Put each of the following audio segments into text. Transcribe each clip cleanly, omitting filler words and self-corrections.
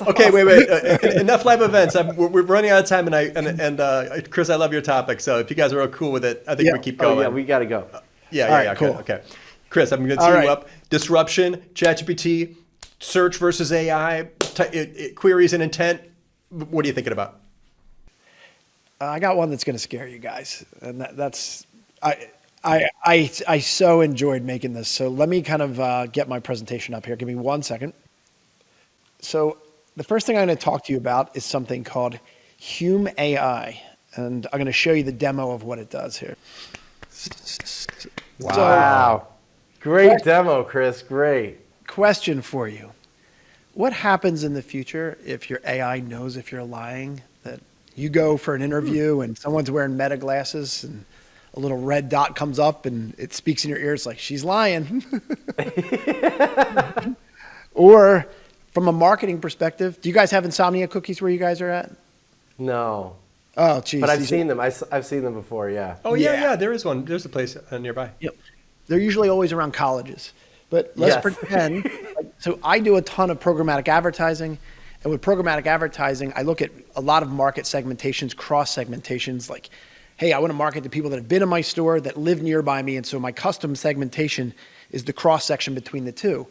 Okay, wait. Enough live events. We're running out of time, and Chris, I love your topic. So if you guys are all cool with it, I think Yeah. we keep Oh going. yeah, we got to go. Yeah, All yeah, right, yeah. cool. Okay. Chris, I'm going to All tee you right. up. Disruption, ChatGPT, search versus AI, queries and intent. What are you thinking about? I got one that's going to scare you guys, and that's I so enjoyed making this. So let me kind of get my presentation up here. Give me 1 second. So the first thing I'm going to talk to you about is something called Hume AI, and I'm going to show you the demo of what it does here. Wow. Great demo, Chris. Great. Question for you. What happens in the future if your AI knows if you're lying? That you go for an interview and someone's wearing meta glasses and a little red dot comes up and it speaks in your ear. It's like, she's lying. Or from a marketing perspective, do you guys have insomnia cookies where you guys are at? No. Oh, geez. But I've seen them. I've seen them before, yeah. Oh, yeah, Yeah. yeah. There is one. There's a place nearby. Yep. They're usually always around colleges. But let's Yes. pretend. So I do a ton of programmatic advertising. And with programmatic advertising, I look at a lot of market segmentations, cross segmentations, like, hey, I want to market to people that have been in my store, that live nearby me. And so my custom segmentation is the cross section between the two.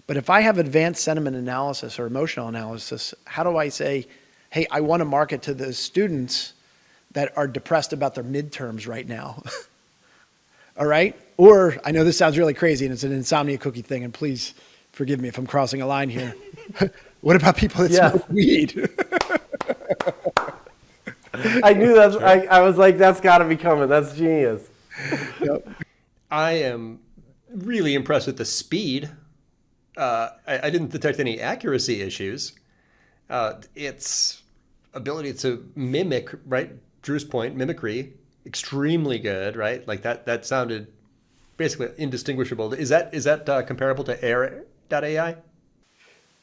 But if I have advanced sentiment analysis or emotional analysis, how do I say, hey, I want to market to the students that are depressed about their midterms right now? All right? Or, I know this sounds really crazy and it's an insomnia cookie thing, and please forgive me if I'm crossing a line here. What about people that Yeah. smoke weed? I knew that's. I was like, that's got to be coming. That's genius. Yep. I am really impressed with the speed. I didn't detect any accuracy issues. Its ability to mimic, right? Drew's point, mimicry, extremely good, right? Like that sounded basically indistinguishable. Is that comparable to Air.ai?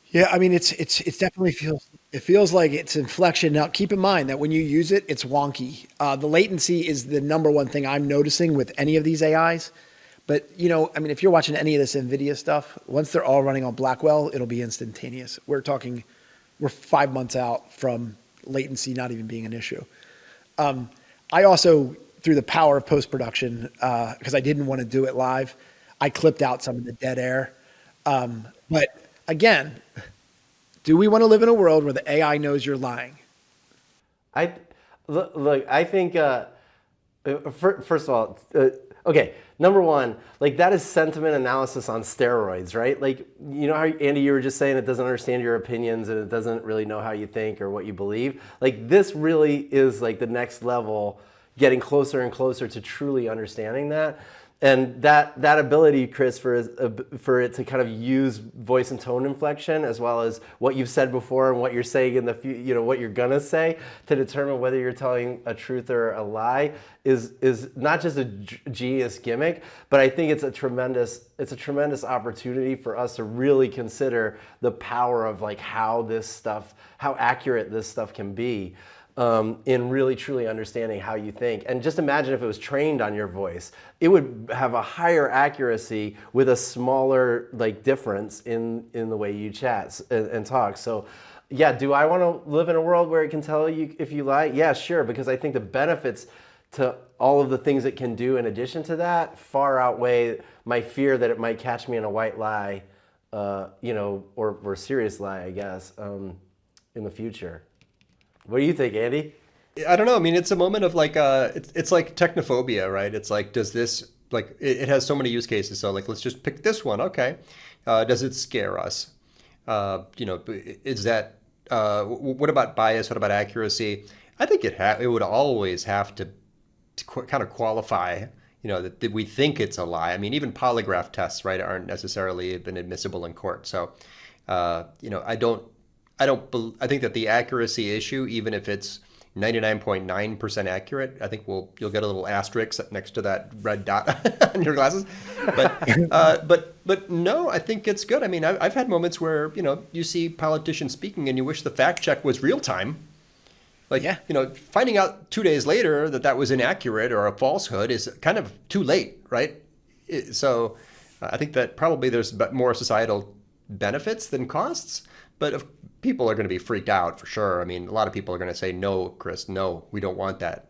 Yeah, I mean, it's definitely feels like it's inflection. Now, keep in mind that when you use it, it's wonky. The latency is the number one thing I'm noticing with any of these AIs. But, I mean, if you're watching any of this NVIDIA stuff, once they're all running on Blackwell, it'll be instantaneous. We're 5 months out from latency not even being an issue. I also, through the power of post-production, because I didn't want to do it live, I clipped out some of the dead air. But again, do we want to live in a world where the AI knows you're lying? Look. I think first of all, okay. Number one, like that is sentiment analysis on steroids, right? Like how Andy, you were just saying it doesn't understand your opinions and it doesn't really know how you think or what you believe. Like this really is like the next level, getting closer and closer to truly understanding that. And that ability, Chris, for it to kind of use voice and tone inflection, as well as what you've said before and what you're saying in the what you're gonna say, to determine whether you're telling a truth or a lie, is not just a genius gimmick, but I think it's a tremendous opportunity for us to really consider the power of like how accurate this stuff can be. In really truly understanding how you think. And just imagine if it was trained on your voice, it would have a higher accuracy with a smaller like difference in the way you chat and talk. So yeah, do I want to live in a world where it can tell you if you lie? Yeah, sure, because I think the benefits to all of the things it can do in addition to that far outweigh my fear that it might catch me in a white lie, or serious lie, I guess, in the future. What do you think, Andy? I don't know. I mean, it's a moment of like, it's like technophobia, right? It's like, does this, like, it has so many use cases. So like, let's just pick this one. Okay. Does it scare us? Is that, what about bias? What about accuracy? I think it would always have to kind of qualify, that we think it's a lie. I mean, even polygraph tests, right, aren't necessarily been admissible in court. So, I think that the accuracy issue, even if it's 99.9% accurate, I think you'll get a little asterisk next to that red dot on your glasses. But no, I think it's good. I mean, I've had moments where, you see politicians speaking and you wish the fact check was real time. Like, Yeah. Finding out 2 days later that was inaccurate or a falsehood is kind of too late, right? So I think that probably there's more societal benefits than costs. But people are going to be freaked out for sure. I mean, a lot of people are going to say, no, Chris, no, we don't want that.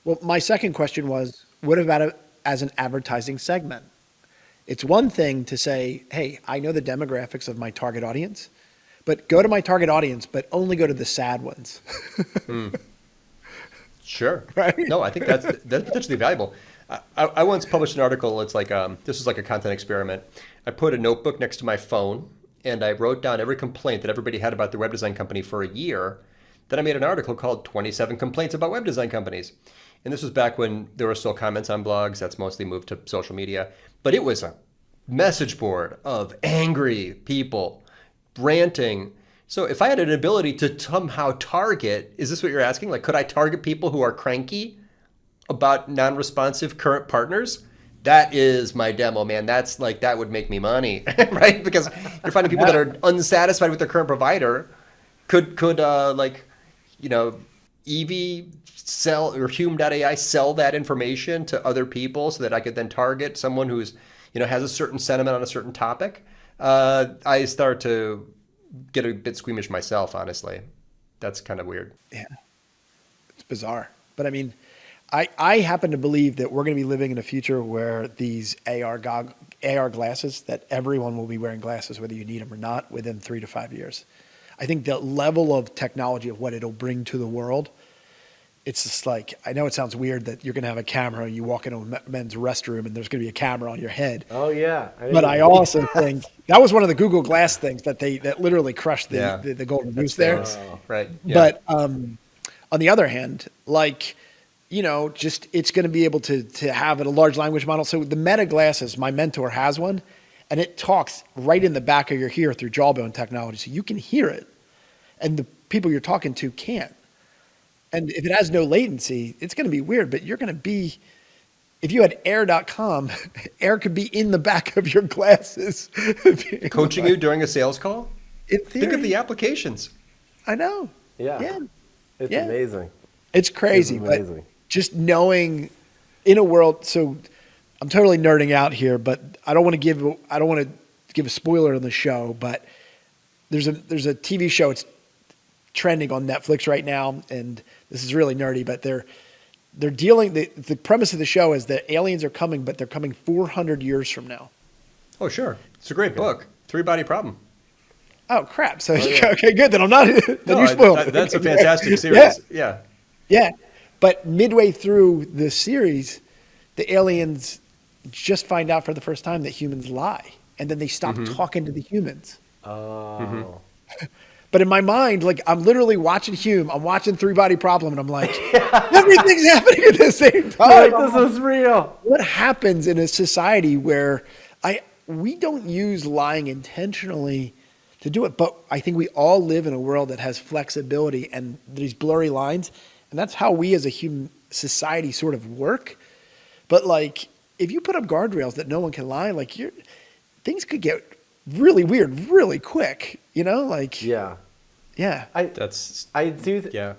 Well, my second question was, what about it as an advertising segment? It's one thing to say, hey, I know the demographics of my target audience, but go to my target audience, but only go to the sad ones. Sure. Right? No, I think that's potentially valuable. I once published an article. It's like this was like a content experiment. I put a notebook next to my phone and I wrote down every complaint that everybody had about their web design company for a year. Then I made an article called 27 Complaints About Web Design Companies. And this was back when there were still comments on blogs. That's mostly moved to social media. But it was a message board of angry people ranting. So if I had an ability to somehow target, is this what you're asking? Like, could I target people who are cranky about non-responsive current partners? That is my demo, man. That's like, that would make me money, right? Because you're finding people that are unsatisfied with their current provider. Could like, Evie sell, or Hume AI sell that information to other people so that I could then target someone who's, has a certain sentiment on a certain topic? I start to get a bit squeamish myself, honestly. That's kind of weird. Yeah, it's bizarre. But I mean, I happen to believe that we're going to be living in a future where these AR glasses, that everyone will be wearing glasses, whether you need them or not, within 3 to 5 years. I think the level of technology of what it'll bring to the world, it's just like, I know it sounds weird that you're going to have a camera and you walk into a men's restroom and there's going to be a camera on your head. Oh yeah. But I also think that was one of the Google Glass things that literally crushed the golden goose there. Right. Yeah. But on the other hand, like, just it's going to be able to have a large language model. So the Meta glasses, my mentor has one, and it talks right in the back of your ear through jawbone technology. So you can hear it, and the people you're talking to can't. And if it has no latency, it's going to be weird, but you're going to be, if you had air.com, air could be in the back of your glasses. Coaching you during a sales call? In theory. Think of the applications. I know. Yeah. It's amazing. It's crazy, It's amazing. but just knowing in a world, so I'm totally nerding out here, but I don't want to give a spoiler on the show, but there's a TV show, it's trending on Netflix right now, and this is really nerdy, but they're dealing, the premise of the show is that aliens are coming, but they're coming 400 years from now. Oh, sure. It's a great book. Three-body problem. Oh crap. So, okay, good. Then I'm not, then you spoiled it. That's a fantastic series. Yeah. Yeah. But midway through the series, the aliens just find out for the first time that humans lie. And then they stop talking to the humans. Oh. But in my mind, like, I'm literally watching Hume, I'm watching Three Body Problem, and I'm like, everything's happening at the same time. Like, this is real. What happens in a society where we don't use lying intentionally to do it, but I think we all live in a world that has flexibility and these blurry lines, and that's how we as a human society sort of work. But like, if you put up guardrails that no one can lie, like things could get really weird really quick, like Yeah. I do. Yeah.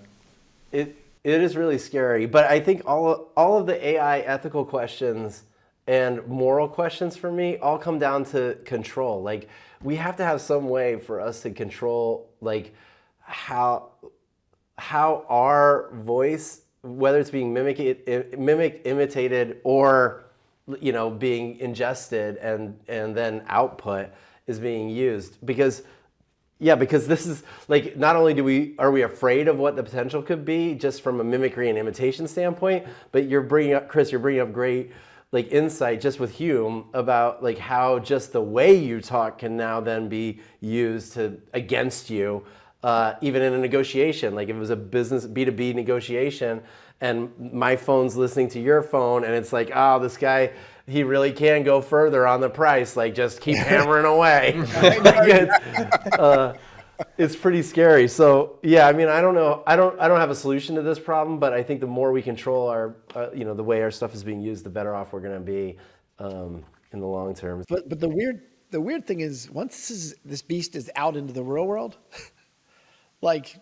It is really scary, but I think all of the AI ethical questions and moral questions for me all come down to control. Like, we have to have some way for us to control, like, how our voice, whether it's being mimicked, imitated, or being ingested and then output, is being used. Because this is like, not only are we afraid of what the potential could be just from a mimicry and imitation standpoint, but Chris, you're bringing up great like insight just with Hume about like how just the way you talk can now then be used against you, even in a negotiation. Like if it was a business B2B negotiation and my phone's listening to your phone and it's like, oh, this guy, he really can go further on the price. Like, just keep hammering away. It's pretty scary. So yeah, I mean, I don't know. I don't have a solution to this problem, but I think the more we control our, the way our stuff is being used, the better off we're going to be in the long term. But the weird thing is, once this beast is out into the real world, like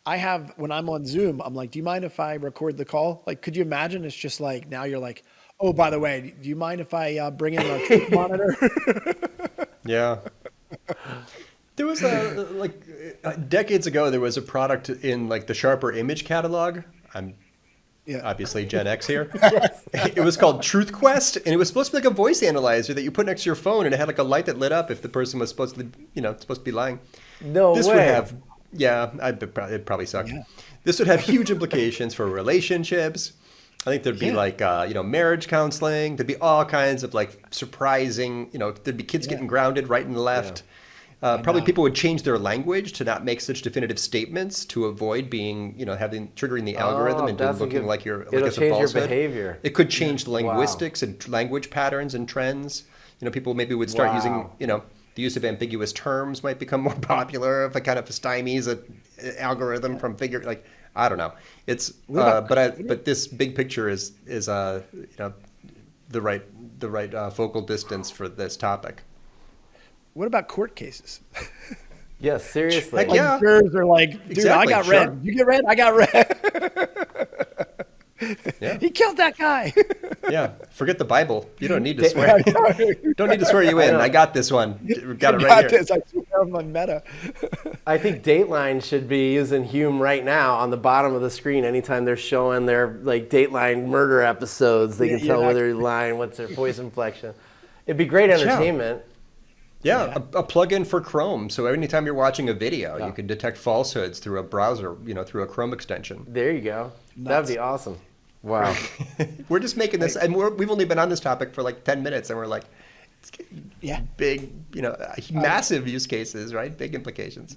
when I'm on Zoom, I'm like, do you mind if I record the call? Like, could you imagine? It's just like, now you're like, oh, by the way, do you mind if I bring in a truth monitor? Yeah. There was decades ago, there was a product in like the Sharper image catalog. I'm Yeah. obviously Gen X here. It was called Truth Quest, and it was supposed to be like a voice analyzer that you put next to your phone, and it had like a light that lit up if the person was supposed to, supposed to be lying. No This way. would have, yeah, it'd probably suck. Yeah. This would have huge implications for relationships. I think there'd be Yeah. like, marriage counseling. There'd be all kinds of like surprising, there'd be kids getting grounded right and left. Probably people would change their language to not make such definitive statements to avoid being, triggering the algorithm and that's a looking good- like you're like it'll it's a change your falsehood. behavior. It could change linguistics and language patterns and trends. People maybe would start using, Wow. the use of ambiguous terms might become more popular if it kind of stymies an algorithm from I don't know. It's but this big picture is the right focal distance for this topic. What about court cases? Yeah, seriously. Heck yeah. Jurors are like, dude, Exactly, I got sure. red. You get red? I got red. Yeah. He killed that guy. Yeah, forget the Bible. You don't need to swear. Don't need to swear you in. I got this one. Got it I right here. this. I swear I'm on Meta. I think Dateline should be using Hume right now on the bottom of the screen. Anytime they're showing their like Dateline murder episodes, they can tell whether he's lying, what's their voice inflection. It'd be great entertainment. Yeah, a plugin for Chrome. So anytime you're watching a video, you can detect falsehoods through a browser, through a Chrome extension. There you go. That'd be awesome. Wow. We're just making this, and we've only been on this topic for like 10 minutes, and we're like, it's Yeah. big, massive use cases, right? Big implications.